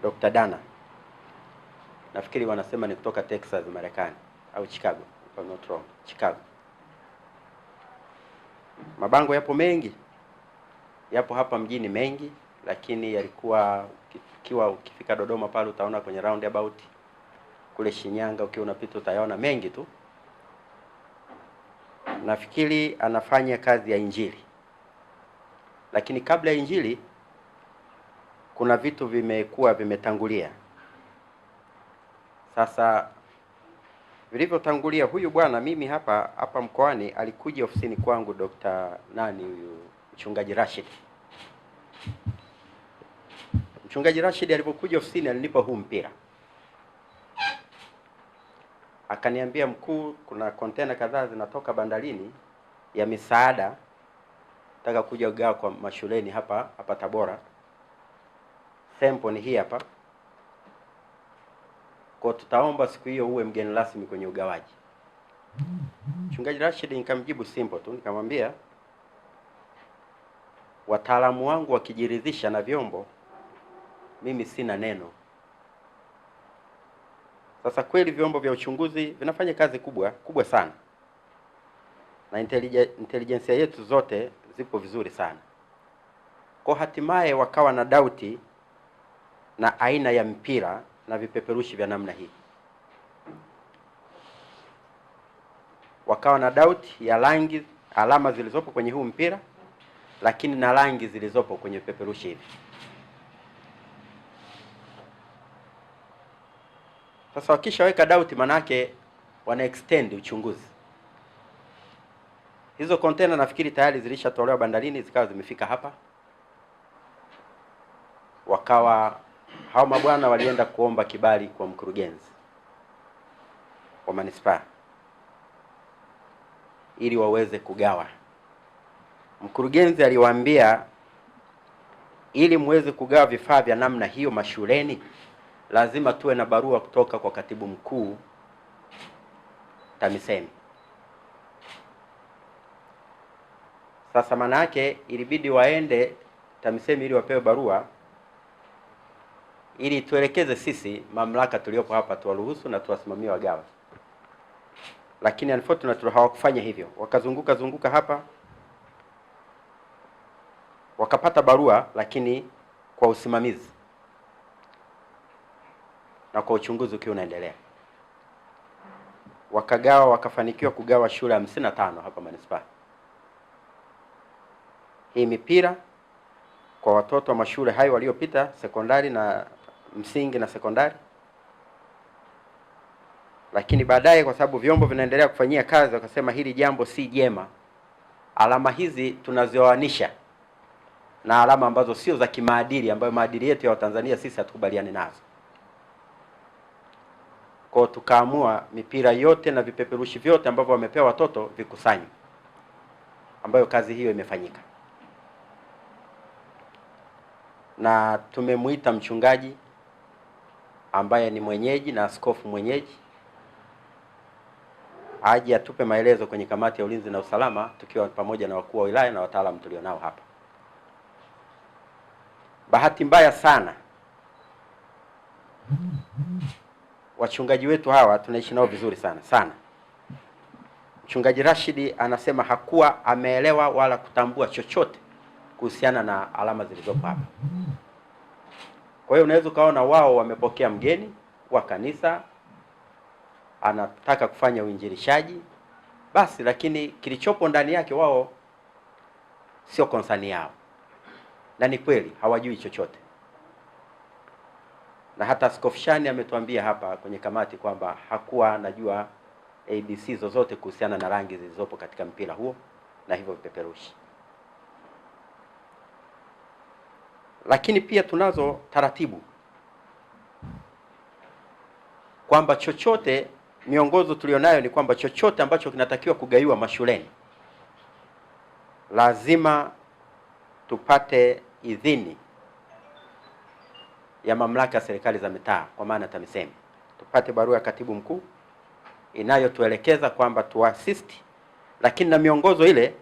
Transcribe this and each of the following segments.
Dr. Dana, nafikiri wanasema ni kutoka Texas, Marekani, au Chicago, if I'm not wrong, Chicago. Mabango yapo mengi, yapo hapa mjini mengi, lakini yalikuwa ukifika Dodoma pale utaona kwenye roundabout, kule Shinyanga ukiwa unapita utayaona mengi tu. Nafikiri anafanya kazi ya injili, lakini kabla ya injili kuna vitu vimekuwa vimetangulia. Sasa vilivyotangulia, huyu bwana, mimi hapa mkoani alikuja ofisini kwangu Mchungaji Rashid. Mchungaji Rashid alipokuja ofisini alinipa huu mpira. Akaniambia, mkuu, kuna kontena kadhaa zinatoka bandarini ya misaada, nataka kuja kugawa kwa mashuleni hapa Tabora. Sample ni hii hapa. Kwa tutaomba siku hiyo uwe mgeni rasmi kwenye ugawaji. Mchungaji Rashid nikamjibu simple tu, nikamwambia wataalamu wangu wakijiridhisha na vyombo, mimi sina neno. Sasa kweli vyombo vya uchunguzi vinafanya kazi kubwa sana, na intelligence yetu zote zipo vizuri sana. Kwa hatimaye wakawa na dauti na aina ya mpira na vipeperushi vya namna hii. Wakawa na dauti ya rangi, alama zilizopo kwenye huu mpira, lakini na rangi zilizopo kwenye vipeperushi hivi. Sasa wakishaweka dauti, manake wana extend uchunguzi. Hizo container nafikiri tayari zilishatolewa bandarini, zikawa zimefika hapa. Wakawa hao mabwana walienda kuomba kibali kwa mkurugenzi wa manispaa ili waweze kugawa. Mkurugenzi aliwaambia, ili muweze kugawa vifaa vya namna hiyo mashuleni, lazima tuwe na barua kutoka kwa katibu mkuu TAMISEMI. Sasa maana yake ilibidi waende TAMISEMI ili wapewe barua, ili tuelekeze sisi mamlaka tuliopo hapa tuwaruhusu na tuwasimamie wagawa. Lakini unfortunately hawakufanya hivyo. Wakazunguka hapa, wakapata barua, lakini kwa usimamizi na kwa uchunguzi ukiwa unaendelea. Wakagawa, wakafanikiwa kugawa shule 55 hapa manispaa. Hii mipira kwa watoto wa mashule hayo waliopita sekondari na msingi na sekondari. Lakini baadaye, kwa sababu vyombo vinaendelea kufanyia kazi, wakasema hili jambo si jema. Alama hizi tunazioanisha na alama ambazo sio za kimaadili, ambayo maadili yetu ya Watanzania sisi hatukubaliani nazo. Kwa tukaamua mipira yote na vipeperushi vyote ambavyo wamepewa watoto vikusanywe, ambayo kazi hiyo imefanyika. Na tumemuita mchungaji ambaye ni mwenyeji na askofu mwenyeji aje atupe maelezo kwenye kamati ya ulinzi na usalama, tukiwa pamoja na wakuu wa wilaya na wataalamu tulionao hapa. Bahati mbaya sana, wachungaji wetu hawa tunaishi nao vizuri sana. Mchungaji Rashid anasema hakuwa ameelewa wala kutambua chochote kuhusiana na alama zilizopo hapa. Kwa hiyo unaweza kaona wao wamepokea mgeni wa kanisa, anataka kufanya uinjilishaji basi, lakini kilichopo ndani yake wao sio konsani yao, na ni kweli hawajui chochote. Na hata Askofu Shani ametuambia hapa kwenye kamati kwamba hakuwa anajua ABC zozote kuhusiana na rangi zilizopo katika mpira huo na hivyo vipeperushi. Lakini pia tunazo taratibu kwamba chochote, miongozo tulionayo ni kwamba chochote ambacho kinatakiwa kugaiwa mashuleni lazima tupate idhini ya mamlaka ya serikali za mitaa, kwa maana TAMISEMI. Tupate barua ya katibu mkuu inayotuelekeza kwamba tuassist, lakini na miongozo ile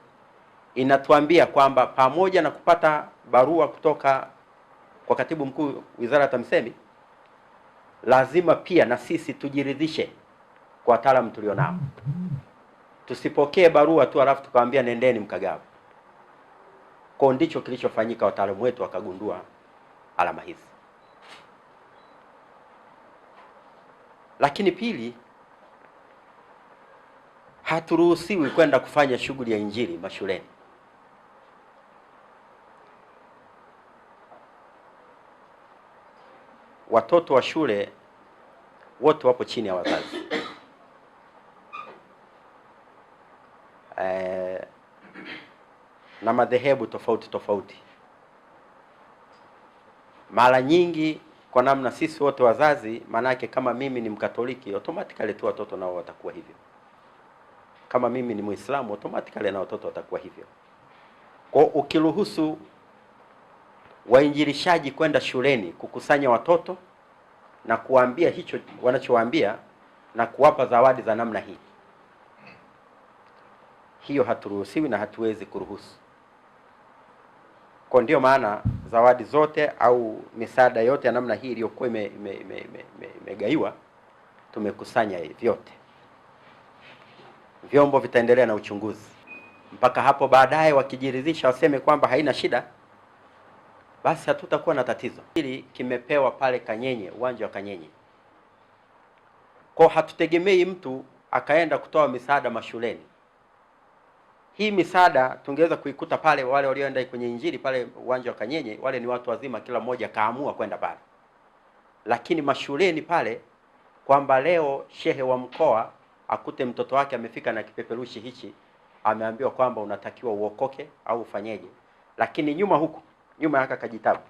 inatuambia kwamba pamoja na kupata barua kutoka kwa katibu mkuu wizara ya TAMISEMI, lazima pia na sisi tujiridhishe kwa wataalamu tulionao. Tusipokee barua tu alafu tukawaambia nendeni mkagawa. Kwa ndicho kilichofanyika, wataalamu wetu wakagundua alama hizi. Lakini pili, haturuhusiwi kwenda kufanya shughuli ya injili mashuleni. Watoto wa shule wote wapo chini ya wazazi. Na madhehebu tofauti tofauti. Mara nyingi kwa namna sisi wote wazazi, manake kama mimi ni Mkatoliki, automatically tu watoto nao watakuwa hivyo. Kama mimi ni Muislamu, automatically na watoto watakuwa hivyo. Kwa ukiruhusu wainjilishaji kwenda shuleni kukusanya watoto na kuambia hicho wanachowaambia na kuwapa zawadi za namna hii, hiyo haturuhusiwi na hatuwezi kuruhusu. Kwa ndio maana zawadi zote au misaada yote ya namna hii iliyokuwa imegaiwa tumekusanya vyote. Vyombo vitaendelea na uchunguzi mpaka hapo baadaye wakijiridhisha waseme kwamba haina shida, basi hatutakuwa na tatizo. Hili kimepewa pale Kanyenye, uwanja wa Kanyenye. Kwa hatutegemei mtu akaenda kutoa misaada mashuleni. Hii misaada tungeweza kuikuta pale, wale walioenda kwenye injili pale uwanja wa Kanyenye, wale ni watu wazima, kila mmoja kaamua kwenda pale. Lakini mashuleni pale, kwamba leo shehe wa mkoa akute mtoto wake amefika na kipeperushi hichi, ameambiwa kwamba unatakiwa uokoke au ufanyeje. Lakini nyuma huku, nyuma haka kajitabu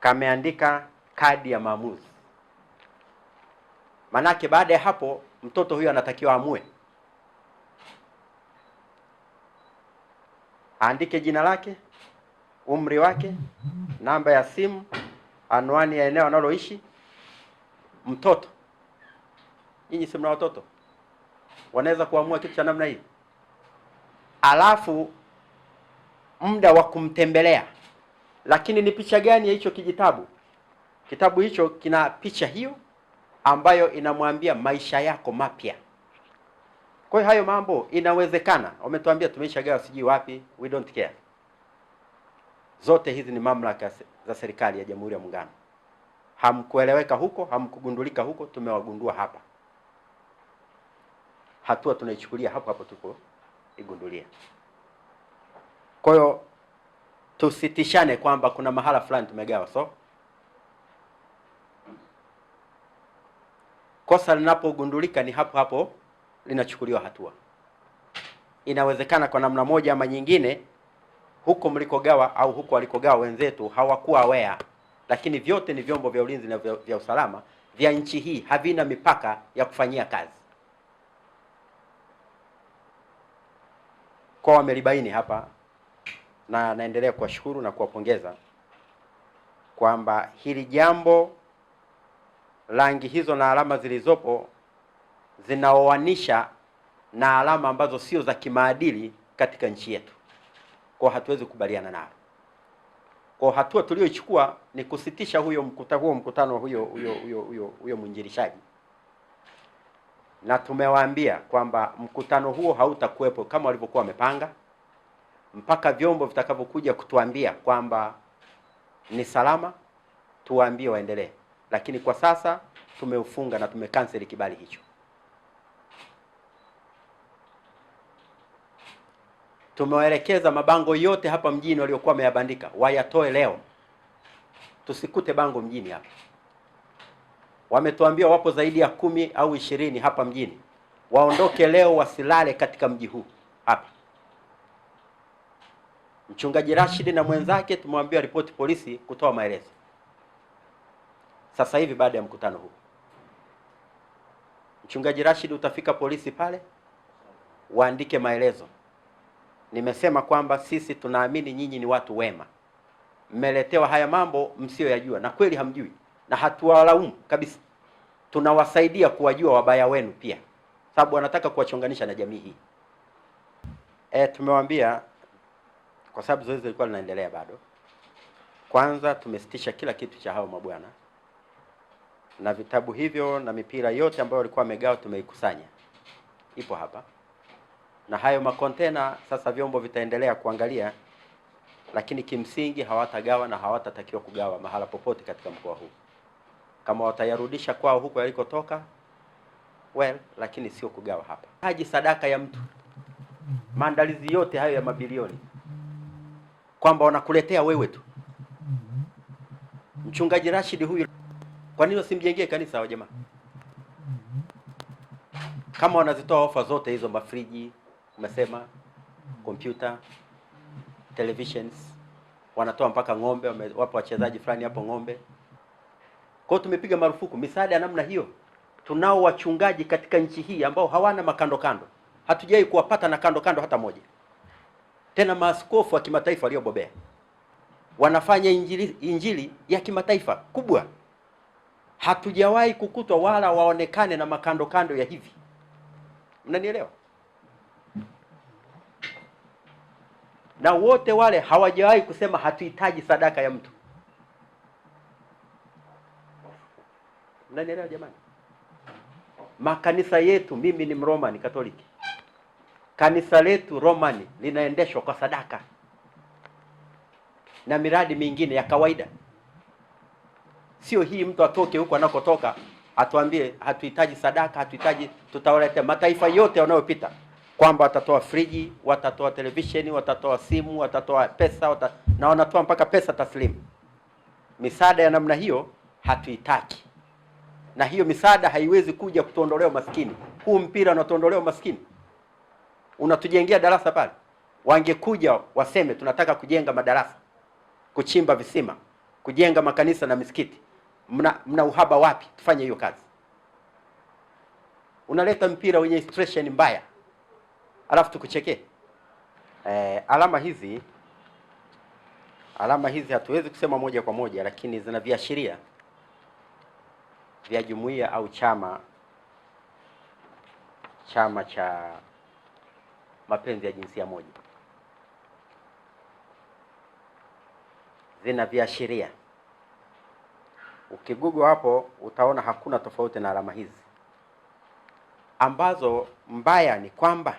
kameandika kadi ya maamuzi. Manake baada ya hapo mtoto huyo anatakiwa amue, aandike jina lake, umri wake, namba ya simu, anwani ya eneo analoishi. Mtoto, nyinyi si mna watoto, wanaweza kuamua kitu cha namna hii. Alafu muda wa kumtembelea. Lakini ni picha gani ya hicho kijitabu? Kitabu hicho kina picha hiyo ambayo inamwambia maisha yako mapya. Kwa hiyo hayo mambo inawezekana. Wametuambia tumeshagawa sijui wapi, we don't care. Zote hizi ni mamlaka za serikali ya Jamhuri ya Muungano. Hamkueleweka huko, hamkugundulika huko, tumewagundua hapa. Hatua tunaichukulia hapo hapo tuko igundulia. Kwa hiyo tusitishane kwamba kuna mahala fulani tumegawa. So kosa linapogundulika ni hapo hapo linachukuliwa hatua. Inawezekana kwa namna moja ama nyingine huko mlikogawa au huko walikogawa wenzetu hawakuwa aware, lakini vyote ni vyombo vya ulinzi na vya usalama vya nchi hii, havina mipaka ya kufanyia kazi. Kwa wamelibaini hapa, na naendelea kuwashukuru na kuwapongeza kwamba hili jambo, rangi hizo na alama zilizopo zinaoanisha na alama ambazo sio za kimaadili katika nchi yetu. Kwa hatuwezi kukubaliana nalo. Kwa hatua tulioichukua ni kusitisha mkutano huyo mwinjilishaji. Na tumewaambia kwamba mkutano huo hautakuwepo kama walivyokuwa wamepanga mpaka vyombo vitakavyokuja kutuambia kwamba ni salama, tuwaambie waendelee. Lakini kwa sasa tumeufunga na tumekanseli kibali hicho. Tumewaelekeza mabango yote hapa mjini waliokuwa wameyabandika wayatoe leo. Tusikute bango mjini hapa. Wametuambia wapo zaidi ya 10 au 20 hapa mjini. Waondoke leo, wasilale katika mji huu hapa. Mchungaji Rashid na mwenzake tumwambia ripoti polisi kutoa maelezo sasa hivi baada ya mkutano huu. Mchungaji Rashid, utafika polisi pale, waandike maelezo. Nimesema kwamba sisi tunaamini nyinyi ni watu wema, mmeletewa haya mambo msioyajua, na kweli hamjui, na hatuwalaumu kabisa. Tunawasaidia kuwajua wabaya wenu pia, sababu wanataka kuwachonganisha na jamii hii. Tumewaambia, kwa sababu zoezi lilikuwa linaendelea bado, Kwanza tumesitisha kila kitu cha hao mabwana, na vitabu hivyo na mipira yote ambayo walikuwa wamegawa tumeikusanya, ipo hapa. Na hayo makontena sasa vyombo vitaendelea kuangalia, lakini kimsingi hawatagawa na hawatatakiwa kugawa mahala popote katika mkoa huu. Kama watayarudisha kwao huko yalikotoka, well, lakini sio kugawa hapa. Haji sadaka ya mtu, maandalizi yote hayo ya mabilioni, kwamba wanakuletea wewe tu. Mchungaji Rashid huyu, kwa nini wasimjengee kanisa wa jamaa? Kama wanazitoa ofa zote hizo, mafriji umesema, computer, televisions, wanatoa mpaka ng'ombe, wapo wachezaji fulani hapo ng'ombe. Kwa tumepiga marufuku misaada ya namna hiyo. Tunao wachungaji katika nchi hii ambao hawana makando kando, hatujai kuwapata na kando kando hata moja. Tena maaskofu wa kimataifa waliobobea wanafanya injili ya kimataifa kubwa, hatujawahi kukutwa wala waonekane na makando kando ya hivi. Mnanielewa? Na wote wale hawajawahi kusema hatuhitaji sadaka ya mtu. Mnanielewa jamani? Makanisa yetu, mimi ni Mromani Katoliki, kanisa letu Romani linaendeshwa kwa sadaka na miradi mingine ya kawaida. Sio hii mtu atoke huko anakotoka atuambie hatuhitaji sadaka, hatuhitaji, tutawaletea mataifa yote wanayopita kwamba watatoa friji, watatoa televisheni, watatoa simu, watatoa pesa, na wanatoa mpaka pesa taslimu. Misaada ya namna hiyo hatuitaki, na hiyo misaada haiwezi kuja kutuondolea maskini. Huu mpira unatuondolea maskini, unatujengea darasa pale. Wangekuja waseme tunataka kujenga madarasa, kuchimba visima, kujenga makanisa na misikiti. Mna uhaba wapi? Tufanye hiyo kazi. Unaleta mpira wenye illustration mbaya, alafu tukuchekee. Alama hizi hatuwezi kusema moja kwa moja, lakini zina viashiria vya jumuiya au chama cha mapenzi ya jinsia moja. Zina viashiria. Ukigugu hapo utaona hakuna tofauti na alama hizi, ambazo mbaya ni kwamba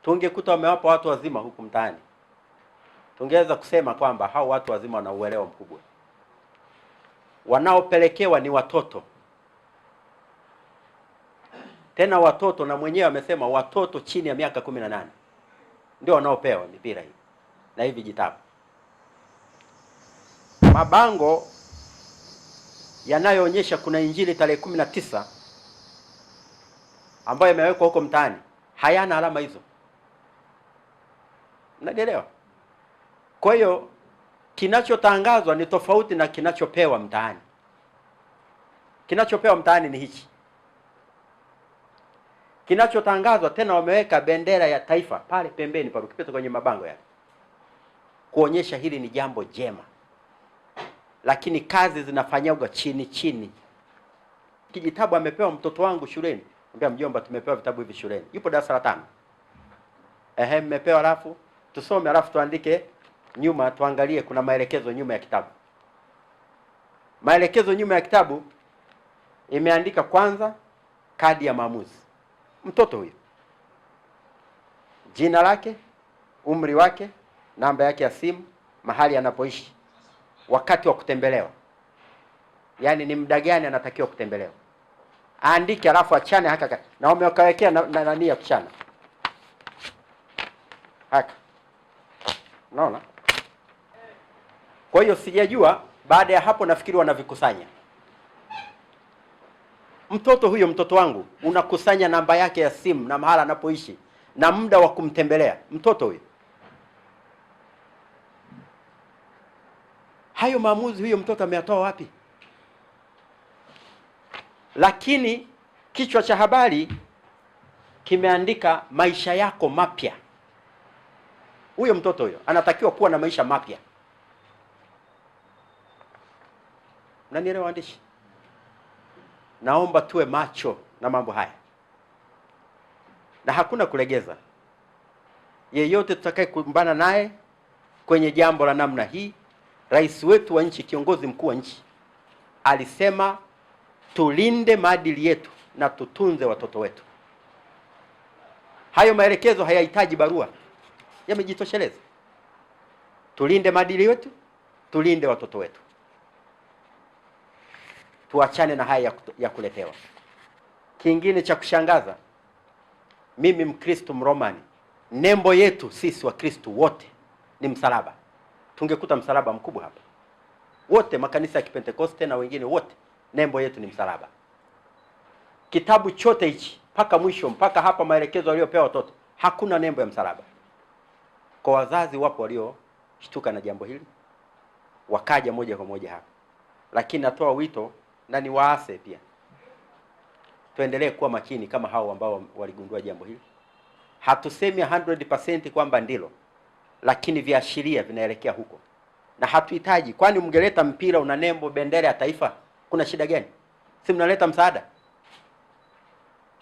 tungekuta wamewapa watu wazima huku mtaani, tungeweza kusema kwamba hao watu wazima wana uelewa mkubwa. Wanaopelekewa ni watoto, tena watoto, na mwenyewe amesema watoto chini ya miaka 18 ndio wanaopewa mipira hii na hivi vijitabu. Mabango yanayoonyesha kuna injili tarehe 19 ambayo yamewekwa huko mtaani hayana alama hizo. Mnaelewa? Kwa hiyo kinachotangazwa ni tofauti na kinachopewa mtaani. Kinachopewa mtaani ni hichi. Kinachotangazwa tena wameweka bendera ya taifa pale pembeni pale, ukipita kwenye mabango yale, kuonyesha hili ni jambo jema. Lakini kazi zinafanywa chini chini. Kijitabu amepewa mtoto wangu shuleni. Niambia mjomba, tumepewa vitabu hivi shuleni. Yupo darasa la 5. Mmepewa, alafu tusome, alafu tuandike nyuma, tuangalie kuna maelekezo nyuma ya kitabu. Maelekezo nyuma ya kitabu imeandika kwanza kadi ya maamuzi. Mtoto huyu, jina lake, umri wake, namba yake ya simu, mahali anapoishi, wakati wa kutembelewa, yaani ni muda gani anatakiwa kutembelewa, aandike, alafu achane haka, na wamewekea na nani ya kuchana haka. Unaona? Kwa hiyo sijajua, baada ya hapo nafikiri wanavikusanya. Mtoto huyo, mtoto wangu, unakusanya namba yake ya simu na mahala anapoishi na muda wa kumtembelea mtoto huyo. Hayo maamuzi huyo mtoto ameyatoa wapi? Lakini kichwa cha habari kimeandika maisha yako mapya. Huyo mtoto huyo anatakiwa kuwa na maisha mapya. Mnanielewa waandishi? Naomba tuwe macho na mambo haya, na hakuna kulegeza. Yeyote tutakaye kumbana naye kwenye jambo la namna hii, Rais wetu wa nchi, kiongozi mkuu wa nchi, alisema tulinde maadili yetu na tutunze watoto wetu. Hayo maelekezo hayahitaji barua, yamejitosheleza. Tulinde maadili yetu, tulinde watoto wetu. Tuachane na haya ya kuletewa. Kingine cha kushangaza, mimi Mkristo Mromani, nembo yetu sisi wa Kristo wote ni msalaba. Tungekuta msalaba mkubwa hapa, wote makanisa ya Kipentekoste na wengine wote, nembo yetu ni msalaba. Kitabu chote hichi mpaka mwisho, mpaka hapa maelekezo waliopewa watoto, hakuna nembo ya msalaba. Kwa wazazi wapo walioshtuka na jambo hili, wakaja moja kwa moja hapa, lakini natoa wito na niwaase pia, tuendelee kuwa makini kama hao ambao waligundua jambo hili. Hatusemi 100% kwamba ndilo, lakini viashiria vinaelekea huko, na hatuhitaji. Kwani mngeleta mpira una nembo bendera ya taifa, kuna shida gani? Si mnaleta msaada?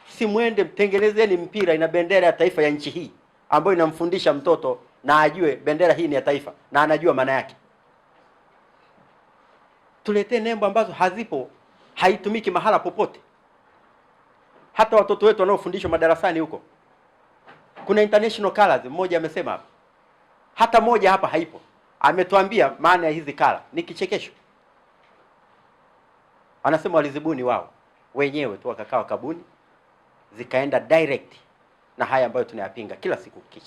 Si mwende mtengenezeni mpira ina bendera ya taifa ya nchi hii, ambayo inamfundisha mtoto na ajue bendera hii ni ya taifa na anajua maana yake. Tuletee nembo ambazo hazipo, haitumiki mahala popote. Hata watoto wetu wanaofundishwa madarasani huko, kuna international colors, mmoja amesema hapa, hata moja hapa haipo. Ametuambia maana ya hizi kala, ni kichekesho. Anasema walizibuni wao wenyewe tu, wakakaa kabuni, zikaenda direct na haya ambayo tunayapinga kila siku kichi.